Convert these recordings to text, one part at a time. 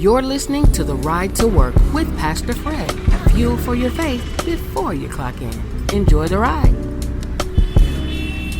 You're listening to The Ride to Work with Pastor Fred. Fuel for your faith before you clock in. Enjoy the ride.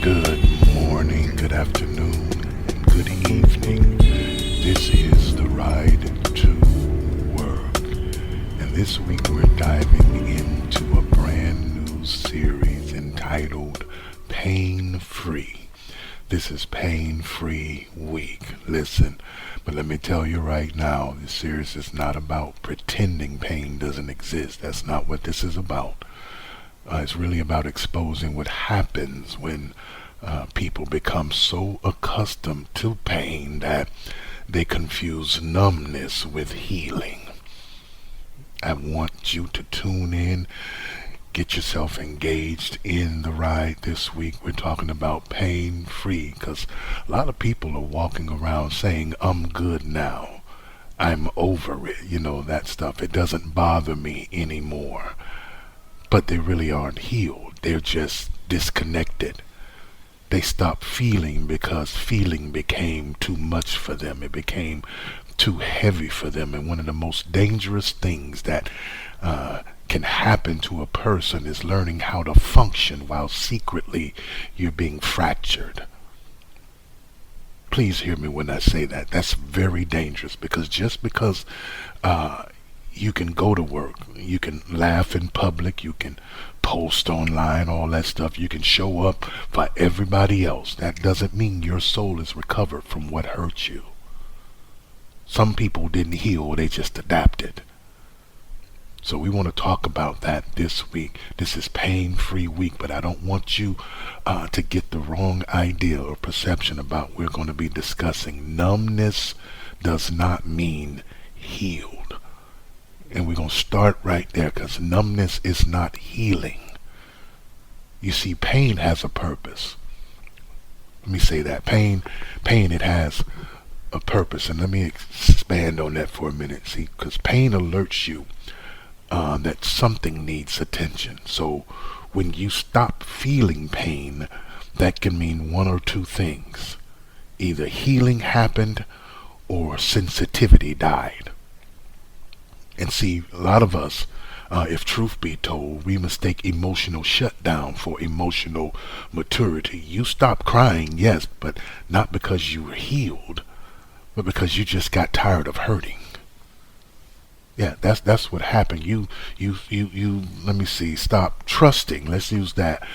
Good morning, good afternoon, and good evening. This is The Ride to Work. And this week we're diving into a brand new series entitled Pain Free. This is Pain Free Week. Listen, but let me tell you right now, this series is not about pretending pain doesn't exist. That's not what this is about. It's really about exposing what happens when people become so accustomed to pain that they confuse numbness with healing. I want you to tune in. Get yourself engaged in the ride this week. We're talking about pain free because a lot of people are walking around saying, I'm good now. I'm over it. You know, that stuff. It doesn't bother me anymore. But they really aren't healed. They're just disconnected. They stopped feeling because feeling became too much for them. It became too heavy for them. And one of the most dangerous things that can happen to a person is learning how to function while secretly you're being fractured. Please hear me when I say that. That's very dangerous, because just because you can go to work, you can laugh in public, you can post online, all that stuff, you can show up for everybody else, that doesn't mean your soul is recovered from what hurt you. Some people didn't heal, they just adapted. So we want to talk about that this week. This is pain-free week, but I don't want you to get the wrong idea or perception about what we're going to be discussing. Numbness does not mean healed. And we're going to start right there, because numbness is not healing. You see, pain has a purpose. Let me say that. Pain, it has a purpose. And let me expand on that for a minute. See, because pain alerts you that something needs attention. So when you stop feeling pain, that can mean one or two things. Either healing happened or sensitivity died. And see, a lot of us, if truth be told, we mistake emotional shutdown for emotional maturity. You stop crying, yes, but not because you were healed, but because you just got tired of hurting. Yeah, that's what happened. You let me see, stop trusting. Let's use that.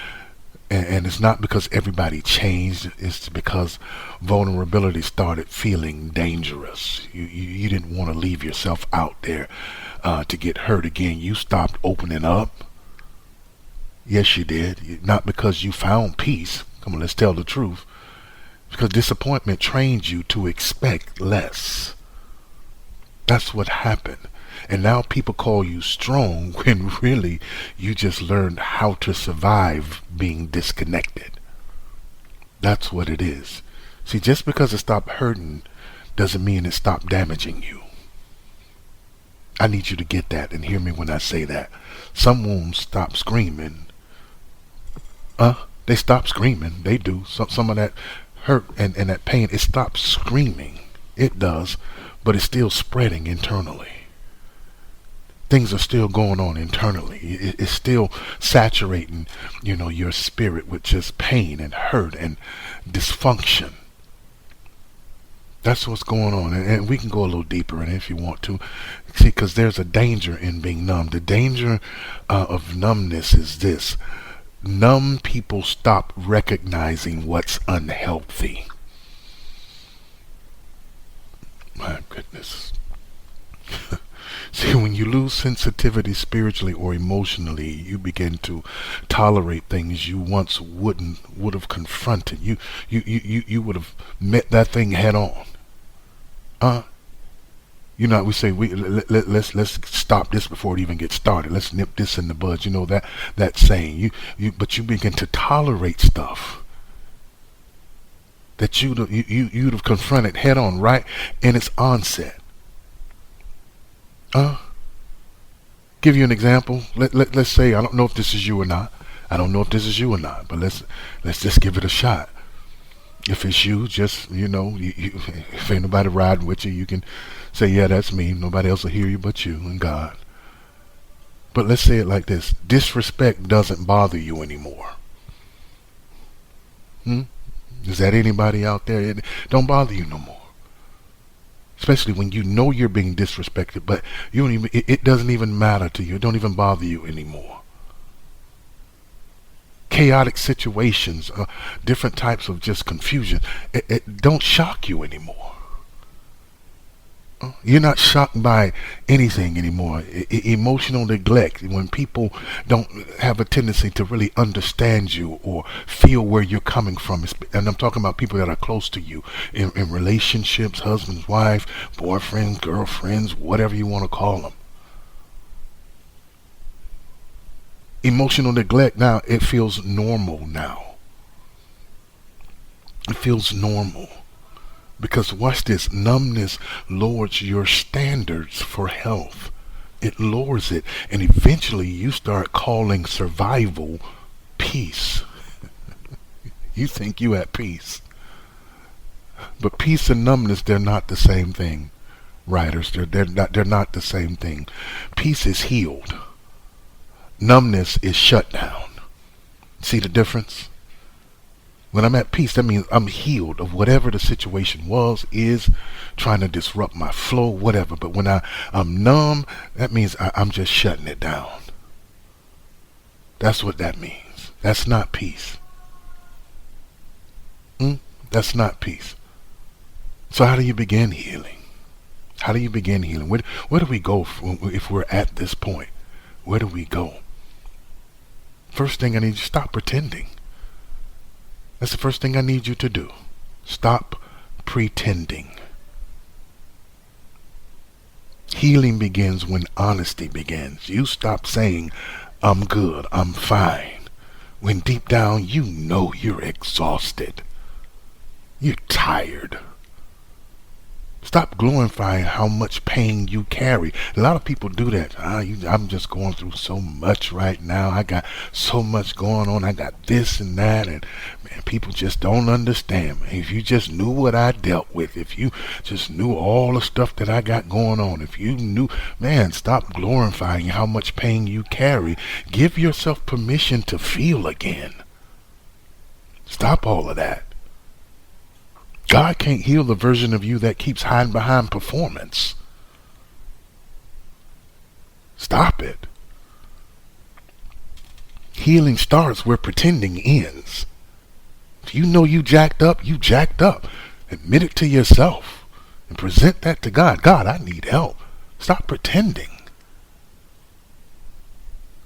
And it's not because everybody changed. It's because vulnerability started feeling dangerous. You didn't want to leave yourself out there to get hurt again. You stopped opening up. Yes, you did. Not because you found peace. Come on, let's tell the truth. Because disappointment trained you to expect less. That's what happened. And now people call you strong when really you just learned how to survive being disconnected. That's what it is. See, just because it stopped hurting doesn't mean it stopped damaging you. I need you to get that and hear me when I say that. Some wounds stop screaming. They stop screaming. They do. Some of that hurt and that pain, it stops screaming. It does, but it's still spreading internally. Things are still going on internally. It's still saturating, your spirit with just pain and hurt and dysfunction. That's what's going on. And we can go a little deeper in it if you want to. See, because there's a danger in being numb. The danger of numbness is this. Numb people stop recognizing what's unhealthy. My goodness. See, when you lose sensitivity spiritually or emotionally, you begin to tolerate things you once would have confronted. You would have met that thing head on. We say let's stop this before it even gets started. Let's nip this in the bud. You know that saying. But you begin to tolerate stuff that you'd have confronted head on right in its onset. Give you an example. Let's say, I don't know if this is you or not. But let's just give it a shot. If it's you, just, if ain't nobody riding with you, you can say, yeah, that's me. Nobody else will hear you but you and God. But let's say it like this. Disrespect doesn't bother you anymore. Is that anybody out there? It don't bother you no more. Especially when you know you're being disrespected, but you don't even, it doesn't even matter to you. It don't even bother you anymore. Chaotic situations, different types of just confusion, it don't shock you anymore. You're not shocked by anything anymore. Emotional neglect, when people don't have a tendency to really understand you or feel where you're coming from. And I'm talking about people that are close to you in relationships, husbands, wife, boyfriends, girlfriends, whatever you want to call them. Emotional neglect now, it feels normal now. It feels normal. Because watch this, numbness lowers your standards for health. It lowers it. And eventually you start calling survival peace. You think you at peace. But peace and numbness, they're not the same thing. Writers, they're not the same thing. Peace is healed. Numbness is shut down. See the difference? When I'm at peace, that means I'm healed of whatever the situation was, is, trying to disrupt my flow, whatever. But when I'm numb, that means I'm just shutting it down. That's what that means. That's not peace. That's not peace. So how do you begin healing? How do you begin healing? Where do we go if we're at this point? Where do we go? First thing, I need you to stop pretending. That's the first thing I need you to do. Stop pretending. Healing begins when honesty begins. You stop saying, I'm good, I'm fine, when deep down you know you're exhausted. You're tired. Stop glorifying how much pain you carry. A lot of people do that. I'm just going through so much right now. I got so much going on. I got this and that. And man, people just don't understand. Man, if you just knew what I dealt with, if you just knew all the stuff that I got going on, if you knew, man, stop glorifying how much pain you carry. Give yourself permission to feel again. Stop all of that. God can't heal the version of you that keeps hiding behind performance. Stop it. Healing starts where pretending ends. If you know you jacked up, you jacked up. Admit it to yourself and present that to God. God, I need help. Stop pretending.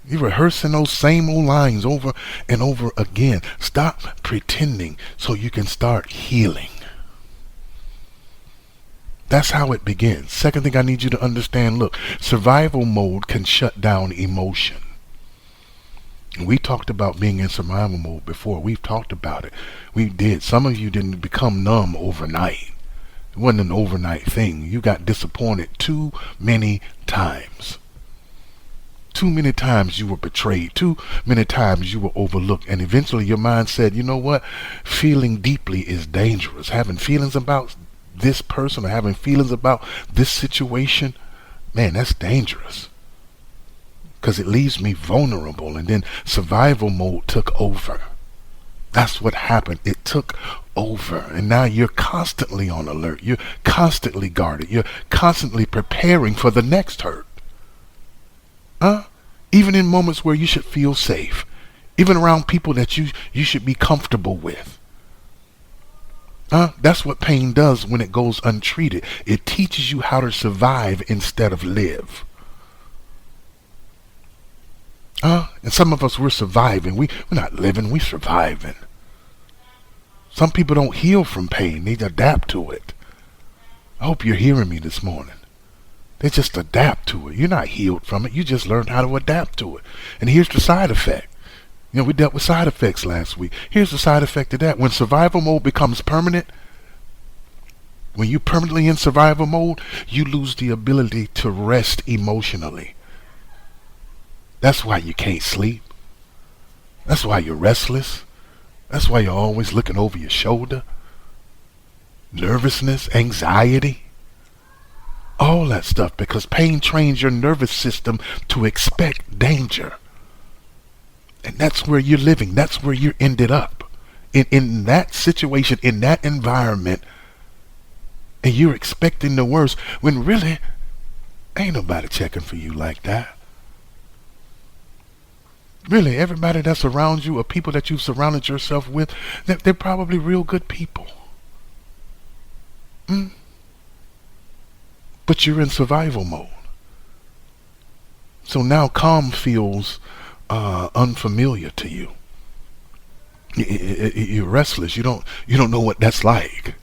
You're rehearsing those same old lines over and over again. Stop pretending so you can start healing. That's how it begins. Second thing I need you to understand, look, survival mode can shut down emotion. We talked about being in survival mode before. We've talked about it. We did. Some of you didn't become numb overnight. It wasn't an overnight thing. You got disappointed too many times. Too many times you were betrayed. Too many times you were overlooked. And eventually your mind said, you know what? Feeling deeply is dangerous. Having feelings about this person or having feelings about this situation, man, that's dangerous. Because it leaves me vulnerable. And then survival mode took over. That's what happened. It took over. And now you're constantly on alert. You're constantly guarded. You're constantly preparing for the next hurt. Even in moments where you should feel safe. Even around people that you should be comfortable with. That's what pain does when it goes untreated. It teaches you how to survive instead of live. And some of us, we're surviving. We're not living, we're surviving. Some people don't heal from pain. They adapt to it. I hope you're hearing me this morning. They just adapt to it. You're not healed from it. You just learned how to adapt to it. And here's the side effect. We dealt with side effects last week. Here's the side effect of that. When survival mode becomes permanent, when you're permanently in survival mode, you lose the ability to rest emotionally. That's why you can't sleep. That's why you're restless. That's why you're always looking over your shoulder. nervousness, anxiety, all that stuff, because pain trains your nervous system to expect danger. And that's where you're living. That's where you ended up. In that situation, in that environment, and you're expecting the worst when really ain't nobody checking for you like that. Really, everybody that's around you or people that you've surrounded yourself with, they're probably real good people. But you're in survival mode. So now calm feels unfamiliar to you. You're restless. You don't know what that's like.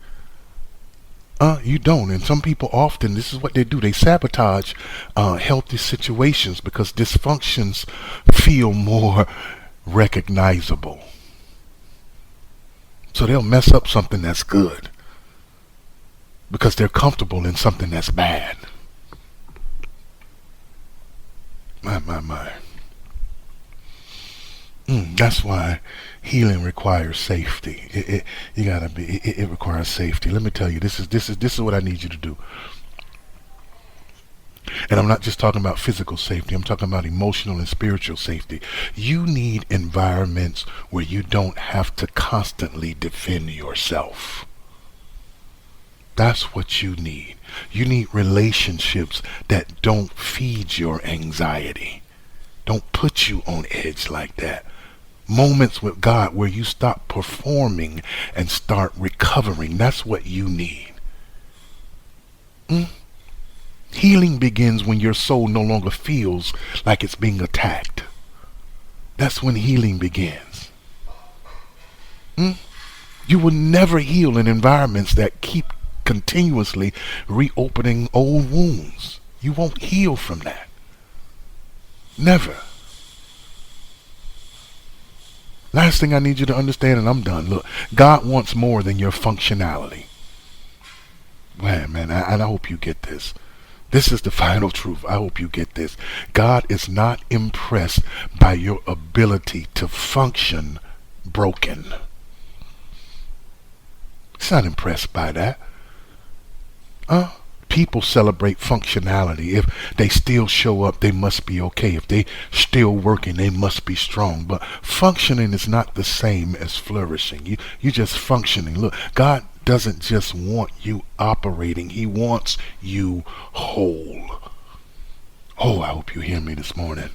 You don't. And some people often, this is what they do. They sabotage healthy situations because dysfunctions feel more recognizable. So they'll mess up something that's good because they're comfortable in something that's bad. My. That's why healing requires safety. It requires safety. Let me tell you, this is what I need you to do. And I'm not just talking about physical safety. I'm talking about emotional and spiritual safety. You need environments where you don't have to constantly defend yourself. That's what you need. You need relationships that don't feed your anxiety. Don't put you on edge like that. Moments with God where you stop performing and start recovering. That's what you need. Healing begins when your soul no longer feels like it's being attacked. That's when healing begins. You will never heal in environments that keep continuously reopening old wounds. You won't heal from that. Never. Last thing I need you to understand, and I'm done. Look, God wants more than your functionality. Man, and I hope you get this. This is the final truth. I hope you get this. God is not impressed by your ability to function broken. He's not impressed by that. People celebrate functionality. If they still show up, they must be okay. If they still working, they must be strong. But functioning is not the same as flourishing. You just functioning. Look, God doesn't just want you operating. He wants you whole. Oh, I hope you hear me this morning.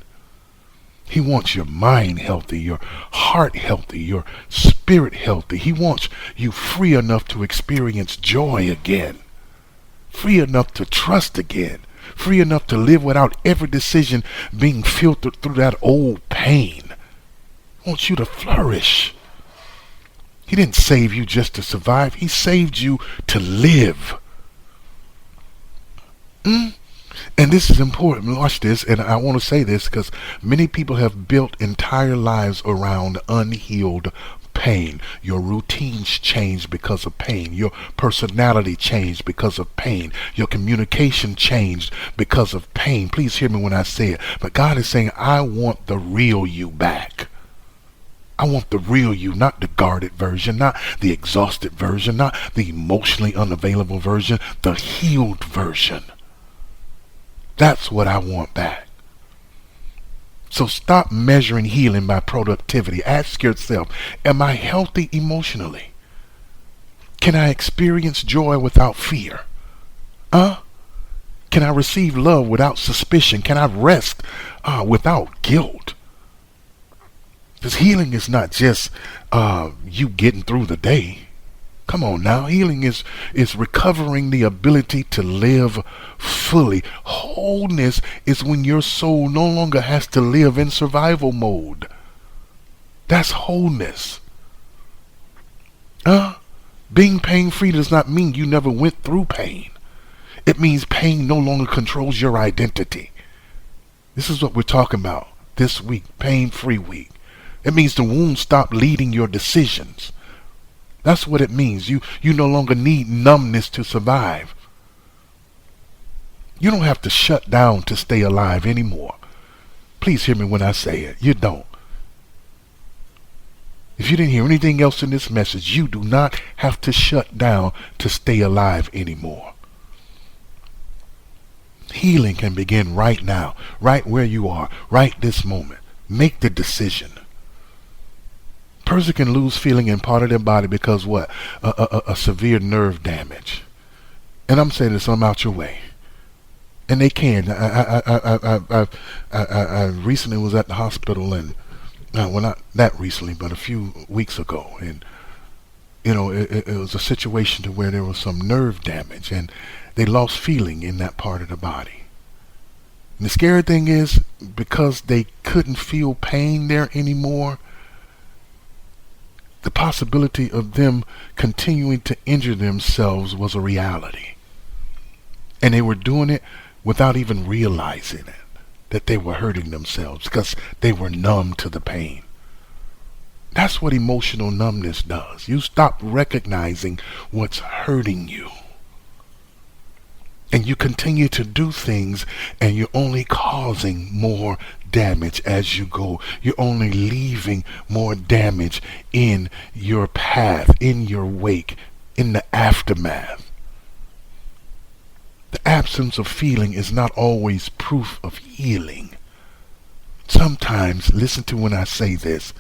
He wants your mind healthy, your heart healthy, your spirit healthy. He wants you free enough to experience joy again. Free enough to trust again. Free enough to live without every decision being filtered through that old pain. He wants you to flourish. He didn't save you just to survive. He saved you to live. And this is important. Watch this. And I want to say this because many people have built entire lives around unhealed pain. Your routines change because of pain. Your personality changed because of pain. Your communication changed because of pain. Please hear me when I say it. But God is saying, I want the real you back. I want the real you, not the guarded version, not the exhausted version, not the emotionally unavailable version, the healed version. That's what I want back. So stop measuring healing by productivity. Ask yourself, am I healthy emotionally? Can I experience joy without fear? Can I receive love without suspicion? Can I rest without guilt? Because healing is not just you getting through the day. Come on now. Healing is recovering the ability to live fully. Wholeness is when your soul no longer has to live in survival mode. That's wholeness. Being pain-free does not mean you never went through pain. It means pain no longer controls your identity. This is what we're talking about this week, pain-free week. It means the wound stopped leading your decisions. That's what it means. You no longer need numbness to survive. You don't have to shut down to stay alive anymore. Please hear me when I say it. You don't. If you didn't hear anything else in this message, you do not have to shut down to stay alive anymore. Healing can begin right now, right where you are, right this moment. Make the decision. Person can lose feeling in part of their body because what? A severe nerve damage. And I'm saying this, I'm out your way. And they can. I recently was at the hospital, and well, not that recently, but a few weeks ago, and it was a situation to where there was some nerve damage, and they lost feeling in that part of the body. And the scary thing is, because they couldn't feel pain there anymore, the possibility of them continuing to injure themselves was a reality. And they were doing it without even realizing it, that they were hurting themselves because they were numb to the pain. That's what emotional numbness does. You stop recognizing what's hurting you. And you continue to do things, and you're only causing more damage as you go. You're only leaving more damage in your path, in your wake, in the aftermath. The absence of feeling is not always proof of healing. Sometimes, listen to when I say this,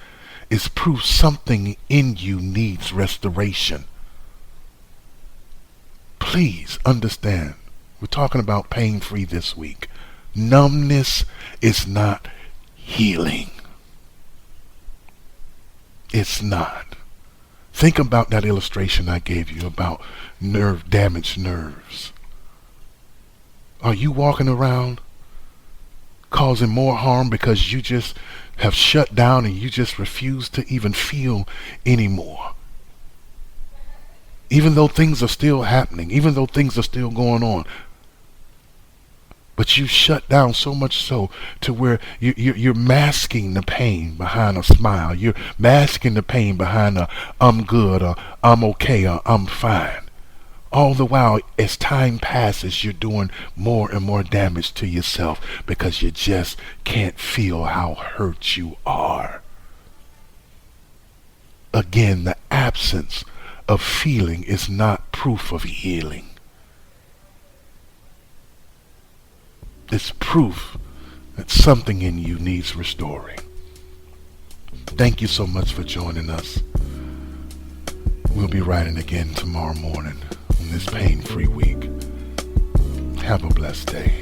it's proof something in you needs restoration. Please understand, we're talking about pain-free this week. Numbness is not healing. It's not. Think about that illustration I gave you about damaged nerves. Are you walking around causing more harm because you just have shut down and you just refuse to even feel anymore? Even though things are still happening, even though things are still going on, but you shut down so much so to where you're masking the pain behind a smile. You're masking the pain behind a I'm good, or I'm okay, or I'm fine. All the while, as time passes, you're doing more and more damage to yourself because you just can't feel how hurt you are. Again, the absence of feeling is not proof of healing. It's proof that something in you needs restoring. Thank you so much for joining us. We'll be writing again tomorrow morning on this pain-free week. Have a blessed day.